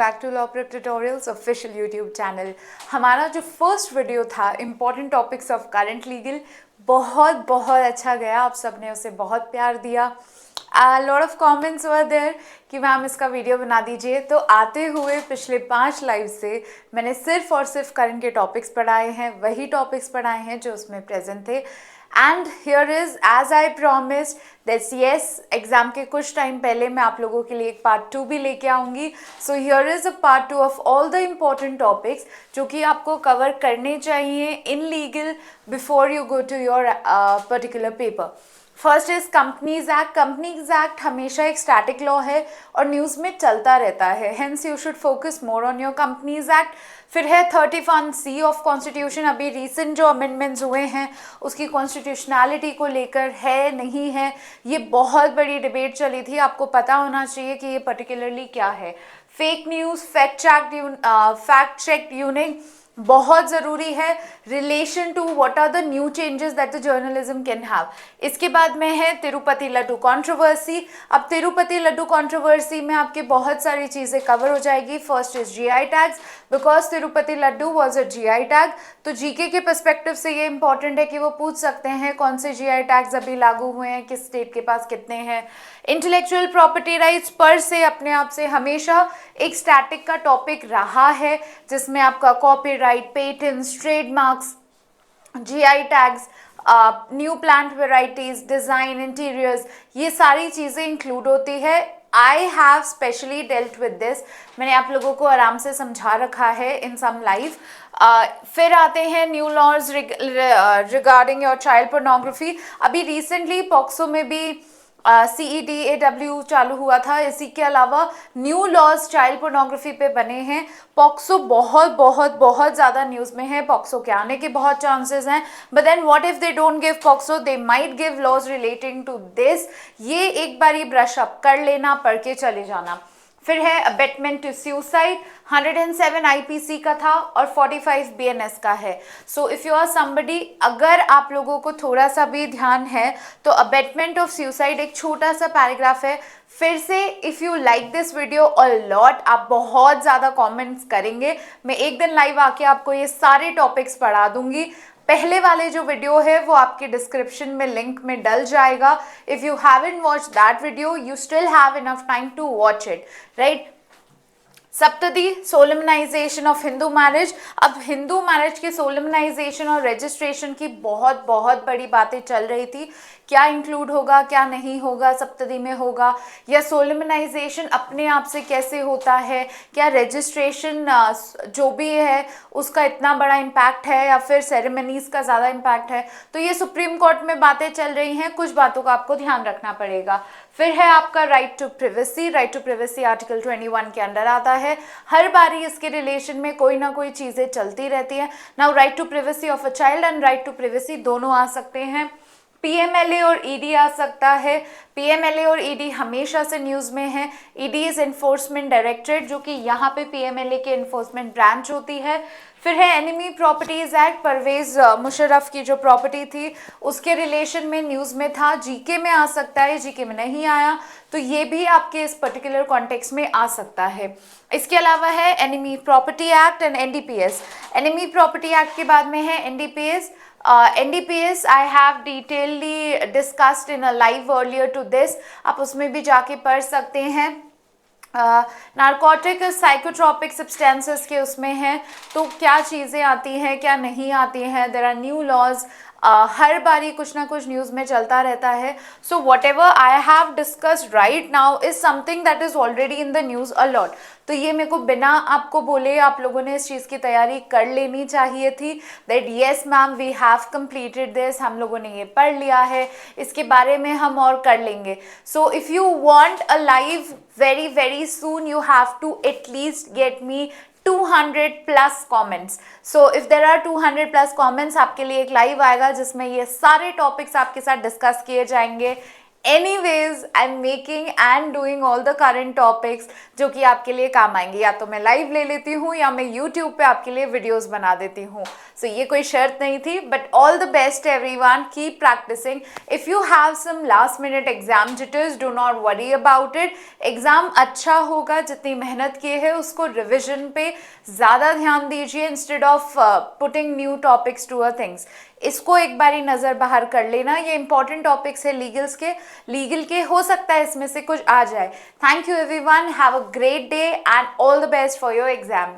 Back to Law Prep Tutorials official YouTube channel. हमारा जो first video था important topics of current legal बहुत बहुत अच्छा गया। आप सबने उसे बहुत प्यार दिया। Lot of comments were there कि मैम इसका वीडियो बना दीजिए। तो आते हुए पिछले 5 लाइव से मैंने सिर्फ और सिर्फ करंट के टॉपिक्स पढ़ाए हैं, वही टॉपिक्स पढ़ाए हैं जो उसमें प्रेजेंट थे। And here is as I promised that's yes, exam के कुछ टाइम पहले मैं आप लोगों के लिए एक पार्ट 2 भी लेके आऊँगी। So here is a part 2 of all the important topics जो कि आपको कवर करने चाहिए in legal before you go to your particular paper. First is companies act. Companies act हमेशा एक स्टैटिक लॉ है और न्यूज़ में चलता रहता है, hence you should focus more on your companies act. फिर है 31C ऑफ कॉन्स्टिट्यूशन। अभी रिसेंट जो अमेंडमेंट्स हुए हैं उसकी कॉन्स्टिट्यूशनैलिटी को लेकर है नहीं है, ये बहुत बड़ी डिबेट चली थी। आपको पता होना चाहिए कि ये पर्टिकुलरली क्या है। Fake news, fact check unit बहुत ज़रूरी है relation to what are the new changes that the journalism can have. इसके बाद में है तिरुपति लड्डू कंट्रोवर्सी। अब तिरुपति लड्डू कंट्रोवर्सी में आपके बहुत सारी चीज़ें कवर हो जाएगी। First is GI tags, because Tirupati laddu was a GI tag. तो जीके के पर्सपेक्टिव से ये इंपॉर्टेंट है कि वो पूछ सकते हैं कौन से जीआई टैग्स अभी लागू हुए हैं, किस स्टेट के पास कितने हैं। इंटेलेक्चुअल प्रॉपर्टी राइट्स पर से अपने आप से हमेशा एक स्टैटिक का टॉपिक रहा है, जिसमें आपका copyright, patents, trademarks, GI tags, new plant varieties, design, interiors, ये सारी चीज़ें इंक्लूड होती है। I have specially dealt with this, मैंने आप लोगों को आराम से समझा रखा है इन सम लाइव। फिर आते हैं new laws regarding your child pornography. अभी रिसेंटली पॉक्सो में भी CEDAW चालू हुआ था। इसी के अलावा न्यू लॉज चाइल्ड पोर्नोग्राफी पे बने हैं। पॉक्सो बहुत बहुत बहुत ज़्यादा न्यूज़ में है, पॉक्सो के आने के बहुत चांसेस हैं। But then what if they don't give POCSO, they might give laws relating to this. ये एक बार ये ब्रश अप कर लेना, पढ़ के चले जाना। फिर है अबेटमेंट टू सुसाइड, 107 IPC का था और 45 BNS का है। So if you are somebody, अगर आप लोगों को थोड़ा सा भी ध्यान है तो अबेटमेंट ऑफ सुसाइड एक छोटा सा पैराग्राफ है। फिर से if you like this video a lot, आप बहुत ज़्यादा कमेंट्स करेंगे, मैं एक दिन लाइव आके आपको ये सारे टॉपिक्स पढ़ा दूंगी। पहले वाले जो वीडियो है वो आपके डिस्क्रिप्शन में लिंक में डल जाएगा। If you haven't watch that video, you still have enough time to watch it, right. सप्तदी, सोलमनाइजेशन ऑफ हिंदू मैरिज। अब हिंदू मैरिज के सोलमनाइजेशन और रजिस्ट्रेशन की बहुत बहुत बड़ी बातें चल रही थी, क्या इंक्लूड होगा क्या नहीं होगा, सप्तदी में होगा या सोलमनाइजेशन अपने आप से कैसे होता है, क्या रजिस्ट्रेशन जो भी है उसका इतना बड़ा इम्पैक्ट है या फिर सेरेमनीज का ज़्यादा इम्पैक्ट है। तो ये सुप्रीम कोर्ट में बातें चल रही हैं, कुछ बातों का आपको ध्यान रखना पड़ेगा। फिर है आपका right to privacy. Right to privacy article 21 के अंडर आता है। हर बारी इसके रिलेशन में कोई ना कोई चीज़ें चलती रहती हैं। Now right to privacy of a child and right to privacy दोनों आ सकते हैं। PMLA और ED आ सकता है। PMLA और ED हमेशा से न्यूज़ में है। ED इज़ एनफोर्समेंट डायरेक्टरेट, जो कि यहाँ पे PMLA के एनफोर्समेंट ब्रांच होती है। फिर है enemy properties act, Pervez Musharraf की जो प्रॉपर्टी थी उसके रिलेशन में न्यूज़ में था। जीके में आ सकता है, जीके में नहीं आया तो ये भी आपके इस पर्टिकुलर कॉन्टेक्स्ट में आ सकता है। इसके अलावा है enemy property act and NDPS। Enemy property act के बाद में है NDPS। NDPS I have detailedly discussed in a live earlier to this, आप उसमें भी जाके पढ़ सकते हैं। नारकोटिक साइकोट्रॉपिक सब्सटेंसेस के उसमें है, तो क्या चीज़ें आती हैं क्या नहीं आती हैं। देयर आर न्यू लॉज, हर बारी कुछ ना कुछ न्यूज़ में चलता रहता है। So what ever I have discussed right now is something that is already in the news a lot. तो ये मेरे को बिना आपको बोले आप लोगों ने इस चीज़ की तैयारी कर लेनी चाहिए थी that yes ma'am we have completed this, हम लोगों ने ये पढ़ लिया है, इसके बारे में हम और कर लेंगे। सो if you want a live very very soon, you have to at least get me 200 plus comments. So if there are 200 plus comments, आपके लिए एक लाइव आएगा जिसमें ये सारे टॉपिक्स आपके साथ डिस्कस किए जाएंगे anyways I am making and doing all the current topics जो कि आपके लिए काम आएंगे, या तो मैं लाइव ले लेती हूँ या मैं यूट्यूब पे आपके लिए वीडियोस बना देती हूँ। सो ये कोई शर्त नहीं थी, but all the best everyone, keep practising. If you have some last minute exam jitters, do not worry about it. Exam अच्छा होगा, जितनी मेहनत की है उसको रिविजन पे ज़्यादा ध्यान दीजिए instead of putting new topics to a things. इसको एक बारी नज़र बाहर कर लेना, ये इंपॉर्टेंट टॉपिक्स है लीगल के, हो सकता है इसमें से कुछ आ जाए। Thank you everyone, have a great day and all the best for your exam.